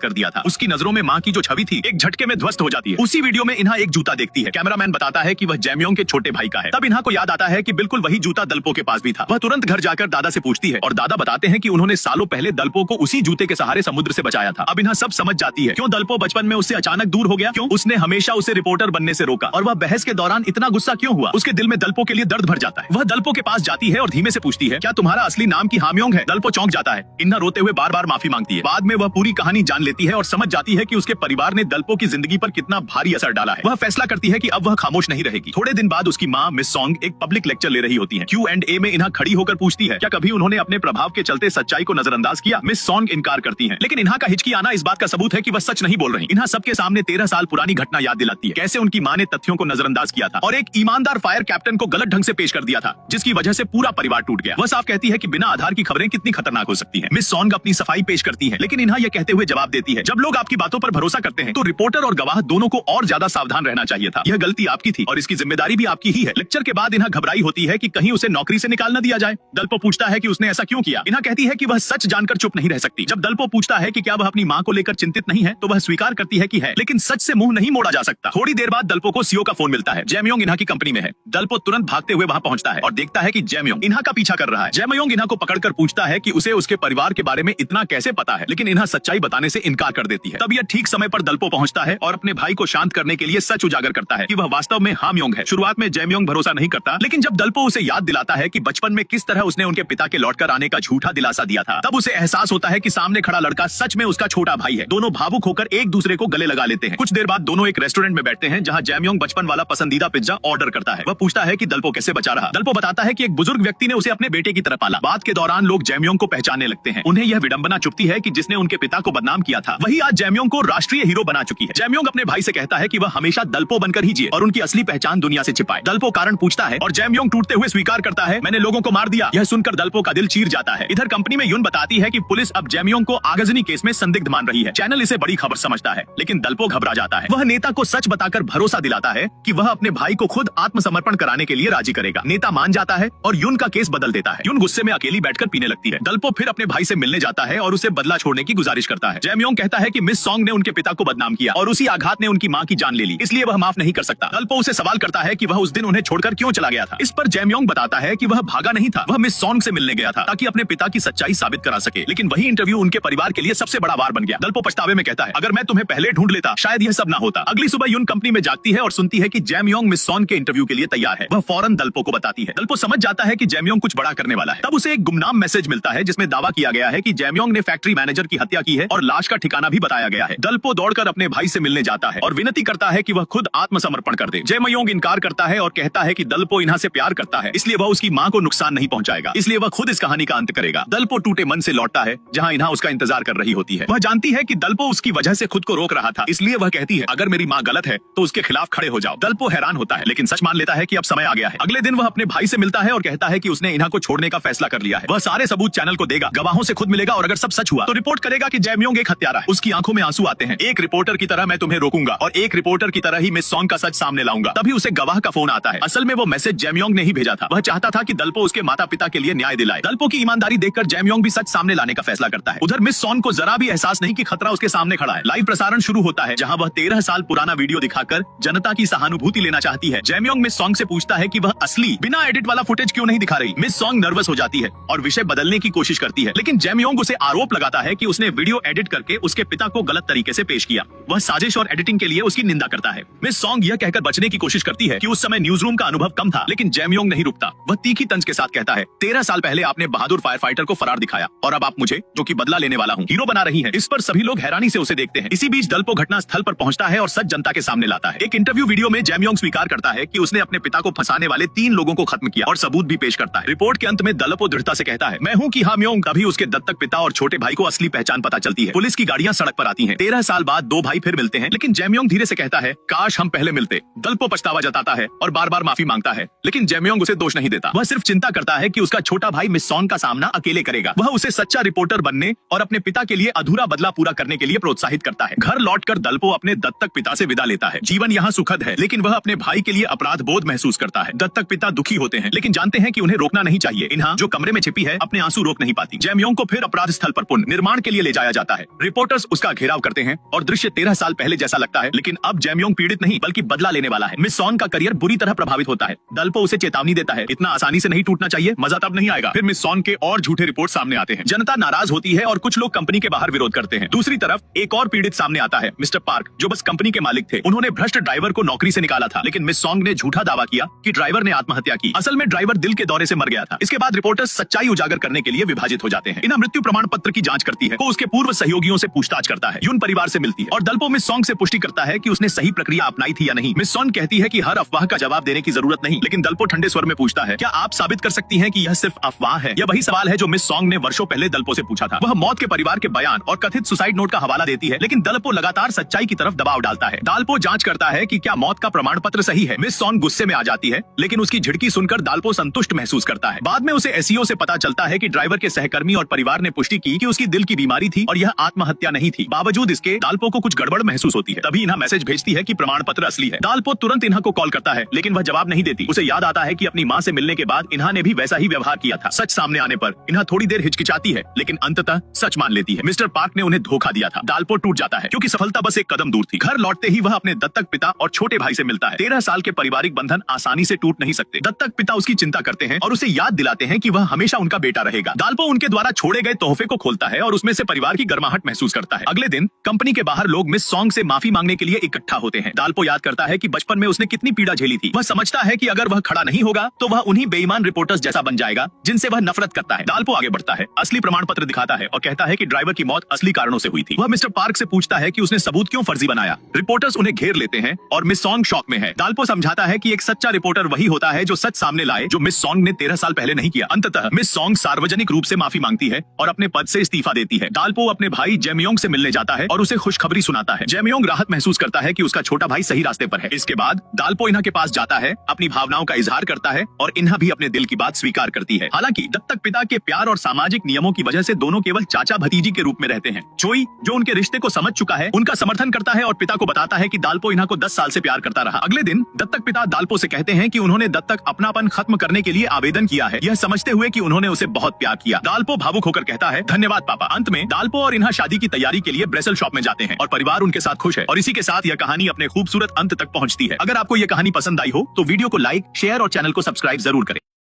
कर दिया था। उसकी नजरों में मां की जो छवि थी एक झटके में ध्वस्त हो जाती है। उसी वीडियो में इन्हा एक जूता देखती है। कैमरामैन बताता है कि वह जेमयोंग के छोटे भाई का है। तब इन्हा को याद आता है कि बिल्कुल वही जूता दल्पो के पास भी था। वह तुरंत घर जाकर दादा से पूछती है और दादा बताते हैं कि उन्होंने सालों पहले दल्पो को उसी जूते के सहारे समुद्र से बचाया था। अब इन्हा सब समझ जाती है क्यों दल्पो बचपन में उससे अचानक दूर हो गया, क्यों उसने हमेशा उसे रिपोर्टर बनने से रोका, और वह बहस के दौरान इतना गुस्सा क्यों हुआ। उसके दिल में दल्पो के लिए दर्द भर जाता है। वह दल्पो के पास जाती है और धीमे से पूछती है, क्या तुम्हारा असली नाम की हाम्योंग है? दल्पो चौंक जाता है। इन्हा रोते हुए बार बार माफी मांगती है। बाद में वह पूरी कहानी जान लेती है और समझ जाती है कि उसके परिवार ने दल्पो की जिंदगी पर कितना भारी असर डाला है। वह फैसला करती है कि अब वह खामोश नहीं रहेगी। थोड़े दिन बाद उसकी माँ मिस सॉन्ग एक पब्लिक लेक्चर ले रही होती है। Q&A में इन्हा खड़ी होकर पूछती है, क्या कभी उन्होंने अपने प्रभाव के चलते सच्चाई को नजरअंदाज किया? मिस सॉन्ग इनकार करती है, लेकिन इन्हा का हिचकी आना इस बात का सबूत है कि वह सच नहीं बोल रही। इन्हा सबके सामने 13 साल पुरानी घटना याद दिलाती है, कैसे उनकी माँ ने तथ्यों को नजरअंदाज किया था और एक ईमानदार फायर कैप्टन को गलत ढंग से पेश कर दिया था, जिसकी वजह से पूरा परिवार टूट गया। वह साफ कहती है कि बिना आधार की खबरें कितनी खतरनाक हो सकती हैं। मिस सॉन्ग अपनी सफाई पेश करती है, लेकिन इन्हा यह कहते हुए जवाब देती है, जब लोग आपकी बातों पर भरोसा करते हैं तो रिपोर्टर और गवाह दोनों को और ज्यादा सावधान रहना चाहिए था। यह गलती आपकी थी और इसकी जिम्मेदारी भी आपकी ही है। लेक्चर के बाद इन्हा घबराई होती है कि कहीं उसे नौकरी से निकाल न दिया जाए। दल्पो पूछता है कि उसने ऐसा क्यों किया। इन्हा कहती है कि वह सच जानकर चुप नहीं रह सकती। जब दल्पो पूछता है कि क्या वह अपनी मां को लेकर चिंतित नहीं है, तो वह स्वीकार करती है कि है, लेकिन सच से मुंह नहीं मोड़ा जा सकता। थोड़ी देर बाद दल्पो को सीओ का फोन मिलता है। जेमयोंग इन्हा की कंपनी में है। दल्पो तुरंत भागते हुए वहां पहुंचता है और देखता है कि जेमयोंग इन्हा का पीछा कर रहा है। जेमयोंग इन्हा को पकड़कर पूछता है कि उसे उसके परिवार के बारे में इतना कैसे पता है, लेकिन इन्हा सच्चाई बताने से इनकार कर देती है। तब यह ठीक समय पर दल्पो पहुंचता है और अपने भाई को शांत करने के लिए सच उजागर करता है कि वह वास्तव में हाम्योंग है। शुरुआत में जेमयोंग भरोसा नहीं करता, लेकिन जब दल्पो उसे याद दिलाता है कि बचपन में किस तरह उसने उनके पिता के लौटकर आने का झूठा दिलासा दिया था, तब उसे एहसास होता है कि सामने खड़ा लड़का सच में उसका छोटा भाई है। दोनों भावुक होकर एक दूसरे को गले लगा लेते हैं। कुछ देर बाद दोनों एक रेस्टोरेंट में बैठते हैं जहां जेमयोंग बचपन वाला पसंदीदा पिज्जा ऑर्डर करता है। वह पूछता है कि दल्पो कैसे बचा रहा। दल्पो बताता है कि एक बुजुर्ग व्यक्ति ने उसे अपने बेटे की तरह पाला। बात के दौरान लोग जेमयोंग को पहचानने लगते हैं। उन्हें यह विडंबना चुभती है कि जिसने उनके पिता को बदनाम किया था वही आज जेमयोंग को राष्ट्रीय हीरो बना चुकी है। जेमयोंग अपने भाई से कहता है कि वह हमेशा दल्पो बनकर ही जिए और उनकी असली पहचान दुनिया से छिपाए। दल्पो कारण पूछता है और जेमयोंग टूटते हुए स्वीकार करता है, मैंने लोगों को मार दिया। यह सुनकर दल्पो का दिल चीर जाता है। इधर कंपनी में यून बताती है कि पुलिस अब जेमयोंग को आगजनी केस में संदिग्ध मान रही है। चैनल इसे बड़ी खबर समझता है, लेकिन दल्पो घबरा जाता है। वह नेता को सच बताकर भरोसा दिलाता है कि वह अपने भाई को खुद आत्मसमर्पण कराने के लिए राजी करेगा। नेता मान जाता है और यून का केस बदल देता है। यून गुस्से में अकेली बैठकर पीने लगती है। दल्पो फिर अपने भाई से मिलने जाता है और उसे बदला छोड़ने की गुजारिश करता है। जेमयोंग कहता है कि मिस सॉन्ग ने उनके पिता को बदनाम किया और उसी आघात ने उनकी मां की जान ले ली, इसलिए वह माफ नहीं कर सकता। दल्पो उसे सवाल करता है कि वह उस दिन उन्हें छोड़कर क्यों चला गया था। इस पर जेमयोंग बताता है कि वह भागा नहीं था, वह मिस सॉन्ग से मिलने गया था ताकि अपने पिता की सच्चाई साबित करा सके। लेकिन वही इंटरव्यू उनके परिवार के लिए सबसे बड़ा वार बन गया। दल्पो पछतावे में कहता है, अगर मैं तुम्हें पहले ढूंढ लेता शायद यह सब ना होता। अगली सुबह यून कंपनी में जागती है और सुनती है कि जेमयोंग मिस सॉन्ग के इंटरव्यू के लिए तैयार है। वह फौरन दल्पो को बताती है। दल्पो समझ जाता है कि जेमयोंग कुछ बड़ा करने वाला है। तब उसे एक गुमनाम मैसेज मिलता है जिसमें दावा किया गया है कि जेमयोंग ने फैक्ट्री मैनेजर की हत्या की है और लाश का ठिकाना भी बताया गया है। दल्पो दौड़कर अपने भाई से मिलने जाता है और विनती करता है कि वह खुद आत्मसमर्पण कर दे। जेमयोंग इनकार करता है और कहता है कि दल्पो इन्हा से प्यार करता है, इसलिए वह उसकी मां को नुकसान नहीं पहुंचाएगा, इसलिए वह खुद इस कहानी का अंत करेगा। दल्पो टूटे मन से लौटता है जहां इन्हा उसका इंतजार कर रही होती है। वह जानती है कि दल्पो उसकी वजह से खुद को रोक रहा था, इसलिए वह कहती है, अगर मेरी मां गलत है तो उसके खिलाफ खड़े हो जाओ। दल्पो हैरान होता है, लेकिन सच मान लेता है कि अब समय आ गया है। अगले दिन वह अपने भाई से मिलता है और कहता है कि उसने इन्हा को छोड़ने का फैसला कर लिया है। वह सारे सबूत चैनल को देगा, गवाहों से खुद मिलेगा और अगर सब सच हुआ तो रिपोर्ट करेगा कि जेमयोंग एक हत्यारा है। उसकी आंखों में आंसू आते हैं। एक रिपोर्टर की तरह मैं तुम्हें रोकूंगा और एक रिपोर्टर की तरह ही मिस सॉन्ग का सच सामने लाऊंगा। तभी उसे गवाह का फोन आता है। असल में वो मैसेज जेमयोंग ने ही भेजा था। वह चाहता था कि दल्पो उसके माता पिता के लिए न्याय दिलाए। दल्पो की ईमानदारी देखकर जेमयोंग भी सच सामने लाने का फैसला करता है। उधर मिस सॉन्ग को जरा भी एहसास नहीं कि खतरा उसके सामने खड़ा है। लाइव प्रसारण शुरू होता है जहां वह 13 साल पुराना वीडियो दिखाकर जनता की सहानुभूति लेना चाहती है। जेमयोंग मिस सॉन्ग से पूछता है कि वह असली बिना एडिट वाला फुटेज क्यों नहीं दिखा रही। मिस सॉन्ग नर्वस हो जाती है और विषय बदलने की कोशिश करती है, लेकिन जेमयोंग उसे आरोप लगाता है कि उसने वीडियो एडिट करके उसके पिता को गलत तरीके से पेश किया। वह साजिश और एडिटिंग के लिए उसकी निंदा करता है। मिस सॉन्ग यह कहकर बचने की कोशिश करती है कि उस समय न्यूज रूम का अनुभव कम था, लेकिन जेमयोंग नहीं रुकता। वह तीखी तंज के साथ कहता है, 13 साल पहले आपने बहादुर फायर फाइटर को फरार दिखाया और अब आप मुझे, जो कि बदला लेने वाला हूँ, हीरो बना रही है। इस पर सभी लोग हैरानी से उसे देखते हैं। इसी बीच दल्पो घटना स्थल पर पहुंचता है और सच जनता के सामने लाता है। एक इंटरव्यू वीडियो में जेमयोंग स्वीकार करता है कि उसने अपने पिता को फंसाने वाले 3 लोगों को खत्म किया और सबूत भी पेश करता है। रिपोर्ट के अंत में दल्पो दृढ़ता से कहता है, मैं हूँ कि हाम्योंग। तभी उसके दत्तक पिता और छोटे भाई को असली पहचान पता चलती है। पुलिस की गाड़ियां सड़क पर आती हैं। 13 साल बाद 2 भाई फिर मिलते हैं, लेकिन जेमयोंग धीरे से कहता है, काश हम पहले मिलते। दल्पो पछतावा जताता है और बार बार माफी मांगता है, लेकिन जेमयोंग उसे दोष नहीं देता। वह सिर्फ चिंता चिंता करता है कि उसका छोटा भाई मिस सॉन्ग का सामना अकेले करेगा। वह उसे सच्चा रिपोर्टर बनने और अपने पिता के लिए अधूरा बदला पूरा करने के लिए प्रोत्साहित करता है। घर लौटकर दलपो अपने दत्तक पिता से विदा लेता है। जीवन यहाँ सुखद है, लेकिन वह अपने भाई के लिए अपराध बोध महसूस करता है। दत्तक पिता दुखी होते हैं, लेकिन जानते हैं कि उन्हें रोकना नहीं चाहिए। इन्हा जो कमरे में छिपी है अपने आंसू रोक नहीं पाती। जैमयोंग को फिर अपराध स्थल पर पुनः निर्माण के लिए ले जाया जाता है। रिपोर्टर्स उसका घेराव करते हैं और दृश्य 13 साल पहले जैसा लगता है, लेकिन अब जैमयोंग पीड़ित नहीं बल्कि बदला लेने वाला है। मिस सॉन्ग का करियर बुरी तरह प्रभावित होता है। दलपो उसे चेतावनी देता है, इतना आसानी से नहीं टूटना चाहिए, मजा तब नहीं आएगा। फिर मिस सॉन्ग के और झूठे रिपोर्ट सामने आते हैं। जनता नाराज होती है और कुछ लोग कंपनी के बाहर विरोध करते हैं। दूसरी तरफ एक और पीड़ित सामने आता है, मिस्टर पार्क, जो बस कंपनी के मालिक थे। उन्होंने भ्रष्ट ड्राइवर को नौकरी से निकाला था, लेकिन मिस सॉन्ग ने झूठा दावा किया कि ड्राइवर ने आत्महत्या की। असल में ड्राइवर दिल के दौरे से मर गया था। इसके बाद रिपोर्टर्स सच्चाई उजागर करने के लिए विभाजित हो जाते हैं। इन्हा मृत्यु प्रमाण पत्र की जांच करती है, को उसके पूर्व सहयोगियों से पूछताछ करता है। यून परिवार से मिलती है और दलपो मिस सॉन्ग से पुष्टि करता है कि उसने सही प्रक्रिया अपनाई थी या नहीं। मिस सॉन्ग कहती है कि हर अफवाह का जवाब देने की जरूरत नहीं, लेकिन दलपो ठंडे स्वर में पूछता है, क्या आप साबित कर सकती हैं कि यह सिर्फ अफवाह है? यह वही सवाल है जो मिस सॉन्ग ने वर्षों पहले दलपो से पूछा था। वह मौत के परिवार के बयान और कथित सुसाइड नोट का हवाला देती है, लेकिन दलपो लगातार सच्चाई की तरफ दबाव डालता है। दालपो जांच करता है कि क्या मौत का प्रमाण पत्र सही है। मिस सॉन्ग गुस्से में आ जाती है, लेकिन उसकी झिड़की सुनकर दालपो संतुष्ट महसूस करता है। बाद में उसे एसईओ से पता चलता है कि ड्राइवर के सहकर्मी और परिवार ने पुष्टि की कि उसकी दिल की बीमारी थी और यह आत्महत्या नहीं थी। बावजूद इसके दालपो को कुछ गड़बड़ महसूस होती है। तभी इन्हा मैसेज भेजती है कि प्रमाण पत्र असली है। दालपो तुरंत इन्हा को कॉल करता है, लेकिन वह जवाब नहीं देती। उसे याद आता है कि अपनी माँ से मिलने के बाद इन्हा ने भी वैसा ही व्यवहार किया था। सच सामने आने पर इन्हा थोड़ी देर हिचकिचाती है, लेकिन अंततः सच मान लेती है। मिस्टर पार्क ने उन्हें धोखा दिया था। दालपो टूट जाता है, क्योंकि सफलता बस एक कदम दूर थी। घर लौटते ही वह अपने दत्तक पिता और छोटे भाई से मिलता है। 13 साल के पारिवारिक बंधन आसानी से टूट नहीं सकते। दत्तक पिता उसकी चिंता करते हैं और उसे याद दिलाते हैं कि वह हमेशा उनका बेटा रहेगा। दालपो उनके द्वारा छोड़े गए तोहफे को खोलता है और उसमें से परिवार की गर्माहट महसूस करता है। अगले दिन कंपनी के बाहर लोग मिस सॉन्ग से माफी मांगने के लिए इकट्ठा होते हैं। दालपो याद करता है कि बचपन में उसने कितनी पीड़ा झेली थी। वह समझता है कि अगर वह खड़ा नहीं होगा तो वह उन्हीं बेईमान रिपोर्टर्स जैसा बन जाएगा जिनसे वह नफरत करता है। दालपो आगे बढ़ता है, असली प्रमाण पत्र दिखाता है और कहता है कि ड्राइवर की मौत असली कारणों से हुई थी। वह मिस्टर पार्क से पूछता है कि उसने सबूत क्यों फर्जी बनाया। रिपोर्टर्स उन्हें घेर लेते हैं और मिस सॉन्ग शॉक में है। दालपो समझाता है कि एक सच्चा रिपोर्टर वही होता है जो सच सामने लाए, जो मिस सॉन्ग ने 13 साल पहले नहीं किया। अंततः मिस सॉन्ग सार्वजनिक रूप से माफी मांगती है और अपने पद से इस्तीफा देती है। दालपो अपने भाई जैमयोंग से मिलने जाता है और उसे खुशखबरी सुनाता है। जैमयोंग राहत महसूस करता है कि उसका छोटा भाई सही रास्ते पर है। इसके बाद दालपो इन्हा के पास जाता है, अपनी भावनाओं का इजहार करता है और इन्हा भी अपने दिल की बात स्वीकार करती है। हालांकि दत्तक पिता के प्यार और सामाजिक नियमों की वजह से दोनों केवल चाचा भतीजी के रूप में रहते हैं। चोई, जो उनके रिश्ते को समझ चुका है, उनका समर्थन करता है और पिता को बताता है कि दालपो इन्हा को 10 साल से प्यार करता रहा। अगले दिन दत्तक पिता दालपो से कहते हैं कि उन्होंने दत्तक अपनापन खत्म करने के लिए आवेदन किया है, यह समझते हुए कि उन्होंने उसे बहुत प्यार किया। दालपो भावुक होकर कहता है, धन्यवाद पापा। अंत में दालपो और इन्हा शादी की तैयारी के लिए ब्रेसल शॉप में जाते हैं और परिवार उनके साथ खुश है। और इसी के साथ यह कहानी अपने खूबसूरत अंत तक पहुंचती है। अगर आपको यह कहानी पसंद आई हो तो वीडियो को लाइक, शेयर और चैनल को सब्सक्राइब जरूर करें।